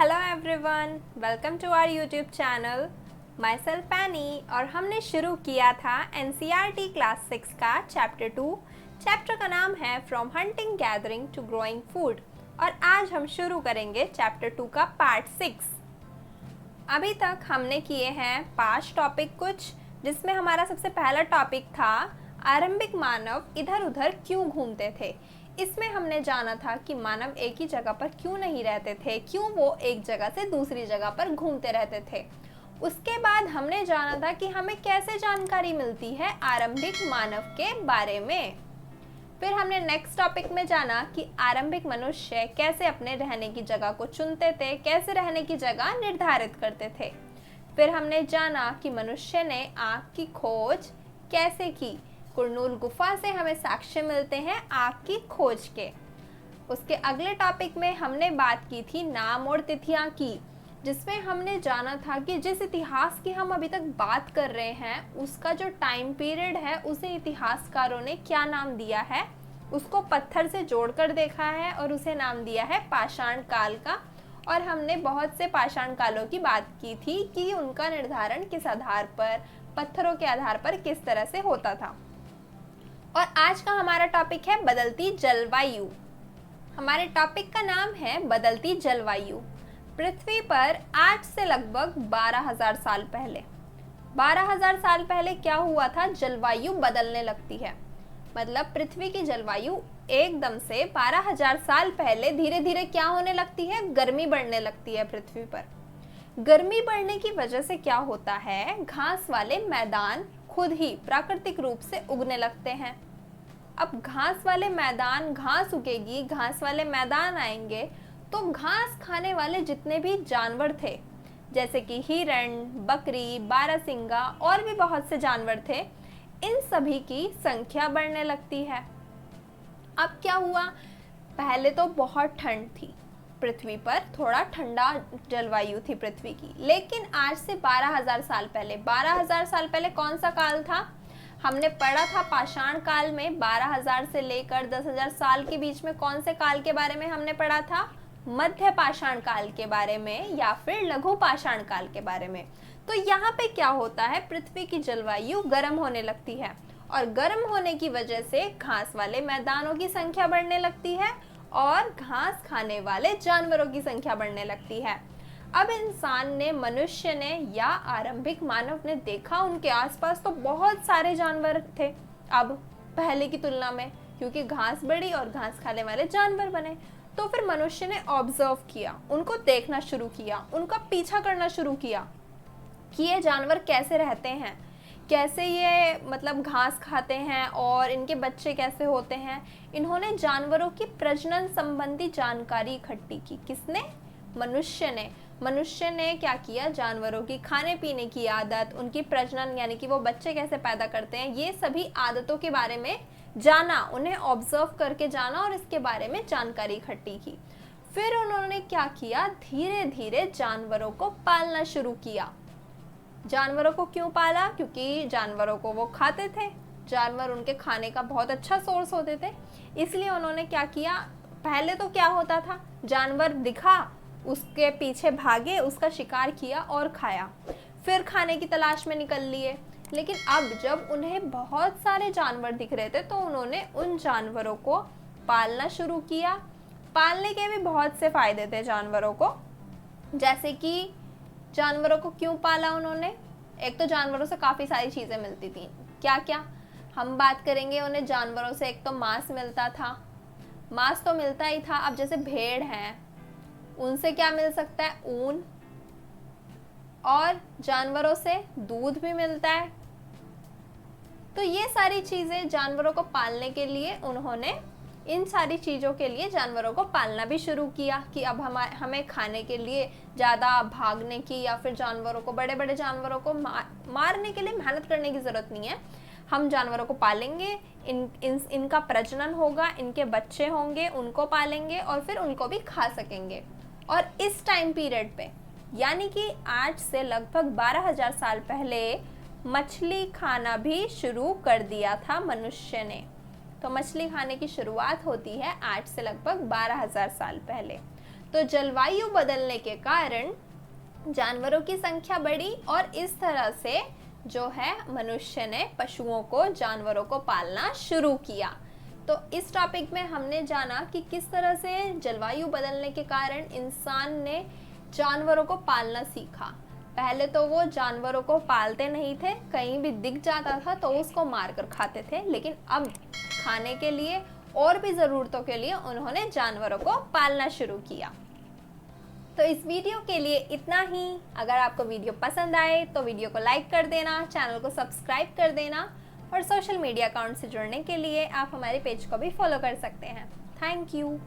Hello everyone, welcome to our YouTube channel. My self Penny और हमने शुरू किया था एनसीईआरटी क्लास 6 का चैप्टर 2। चैप्टर का नाम है from hunting gathering to growing food और आज हम शुरू करेंगे चैप्टर 2 का पार्ट 6। अभी तक हमने किए हैं 5 टॉपिक कुछ, जिसमें हमारा सबसे पहला टॉपिक था आरंभिक मानव इधर उधर क्यों घूमते थे। इसमें हमने जाना था कि मानव एक ही जगह पर क्यों नहीं रहते थे, क्यों वो एक जगह से दूसरी जगह पर घूमते रहते थे। उसके बाद हमने जाना था कि हमें कैसे जानकारी मिलती है आरंभिक मानव के बारे में। फिर हमने नेक्स्ट टॉपिक में जाना कि आरंभिक मनुष्य कैसे अपने रहने की जगह को चुनते थे, कैसे रहने की जगह निर्धारित करते थे। फिर हमने जाना कि मनुष्य ने आग की खोज कैसे की। कुरनूल गुफा से हमें साक्ष्य मिलते हैं आग की खोज के। उसके अगले टॉपिक में हमने बात की थी नाम और तिथियां की, जिसमें हमने जाना था कि जिस इतिहास की हम अभी तक बात कर रहे हैं उसका जो टाइम पीरियड है उसे इतिहासकारों ने क्या नाम दिया है। उसको पत्थर से जोड़कर देखा है और उसे नाम दिया है पाषाण काल का। और हमने बहुत से पाषाण कालों की बात की थी कि उनका निर्धारण किस आधार पर, पत्थरों के आधार पर किस तरह से होता था। और आज का हमारा टॉपिक है बदलती जलवायु। हमारे टॉपिक का नाम है बदलती जलवायु। पृथ्वी पर आज से लगभग 12,000 साल पहले 12,000 साल पहले क्या हुआ था, जलवायु बदलने लगती है। मतलब पृथ्वी की जलवायु एकदम से 12,000 साल पहले धीरे धीरे क्या होने लगती है, गर्मी बढ़ने लगती है पृथ्वी पर। गर्मी बढ़ने की वजह से क्या होता है, घास वाले मैदान खुद ही प्राकृतिक रूप से उगने लगते हैं। अब घास वाले मैदान, घास उगेगी, घास वाले मैदान आएंगे तो घास खाने वाले जितने भी जानवर थे, जैसे कि हिरण, बकरी, बारहसिंगा और भी बहुत से जानवर थे, इन सभी की संख्या बढ़ने लगती है। अब क्या हुआ, पहले तो बहुत ठंड थी पृथ्वी पर, थोड़ा ठंडा जलवायु थी पृथ्वी की। लेकिन आज से 12,000 साल पहले 12,000 साल पहले कौन सा काल था, हमने पढ़ा था पाषाण काल में। 12,000 से लेकर 10,000 साल के बीच में कौन से काल के बारे में हमने पढ़ा था, मध्य पाषाण काल के बारे में या फिर लघु पाषाण काल के बारे में। तो यहाँ पे क्या होता है, पृथ्वी की जलवायु गर्म होने लगती है और गर्म होने की वजह से घास वाले मैदानों की संख्या बढ़ने लगती है और घास खाने वाले जानवरों की संख्या बढ़ने लगती है। अब इंसान ने, मनुष्य ने या आरंभिक मानव ने देखा उनके आसपास तो बहुत सारे जानवर थे अब पहले की तुलना में, क्योंकि घास बढ़ी और घास खाने वाले जानवर बने। तो फिर मनुष्य ने ऑब्जर्व किया, उनको देखना शुरू किया, उनका पीछा करना शुरू किया कि ये जानवर कैसे रहते हैं, कैसे ये मतलब घास खाते हैं और इनके बच्चे कैसे होते हैं। इन्होंने जानवरों की प्रजनन संबंधी जानकारी इकट्ठी की। किसने, मनुष्य ने क्या किया, जानवरों की खाने पीने की आदत, उनकी प्रजनन यानी कि वो बच्चे कैसे पैदा करते हैं, ये सभी आदतों के बारे में जाना, उन्हें ऑब्जर्व करके जाना और इसके बारे में जानकारी इकट्ठी की। फिर उन्होंने क्या किया, धीरे धीरे जानवरों को पालना शुरू किया। जानवरों को क्यों पाला, क्योंकि जानवरों को वो खाते थे, जानवर उनके खाने का बहुत अच्छा सोर्स होते थे। इसलिए उन्होंने क्या किया, पहले तो क्या होता था, जानवर दिखा उसके पीछे भागे, उसका शिकार किया और खाया, फिर खाने की तलाश में निकल लिए। लेकिन अब जब उन्हें बहुत सारे जानवर दिख रहे थे तो उन्होंने उन जानवरों को पालना शुरू किया। पालने के भी बहुत से फायदे थे जानवरों को। जैसे कि जानवरों को क्यों पाला उन्होंने, एक तो जानवरों से काफ़ी सारी चीज़ें मिलती थी। क्या क्या हम बात करेंगे, उन्हें जानवरों से एक तो मांस मिलता था, मांस तो मिलता ही था। अब जैसे भेड़ हैं, उनसे क्या मिल सकता है, ऊन, और जानवरों से दूध भी मिलता है। तो ये सारी चीज़ें जानवरों को पालने के लिए उन्होंने, इन सारी चीज़ों के लिए जानवरों को पालना भी शुरू किया कि अब हमें खाने के लिए ज़्यादा भागने की या फिर जानवरों को, बड़े बड़े जानवरों को मारने के लिए मेहनत करने की ज़रूरत नहीं है। हम जानवरों को पालेंगे, इनका प्रजनन होगा, इनके बच्चे होंगे, उनको पालेंगे और फिर उनको भी खा सकेंगे। और इस टाइम पीरियड पे, यानी कि आज से लगभग 12,000 साल पहले मछली खाना भी शुरू कर दिया था मनुष्य ने। तो मछली खाने की शुरुआत होती है आज से लगभग 12,000 साल पहले। तो जलवायु बदलने के कारण जानवरों की संख्या बढ़ी और इस तरह से जो है मनुष्य ने पशुओं को, जानवरों को पालना शुरू किया। तो इस टॉपिक में हमने जाना कि किस तरह से जलवायु बदलने के कारण इंसान ने जानवरों को पालना सीखा। पहले तो वो जानवरों को पालते नहीं थे, कहीं भी दिख जाता था तो उसको मारकर खाते थे, लेकिन अब खाने के लिए और भी ज़रूरतों के लिए उन्होंने जानवरों को पालना शुरू किया। तो इस वीडियो के लिए इतना ही। अगर आपको वीडियो पसंद आए तो वीडियो को लाइक कर देना, चैनल को सब्सक्राइब कर देना और सोशल मीडिया अकाउंट से जुड़ने के लिए आप हमारे पेज को भी फॉलो कर सकते हैं। Thank you.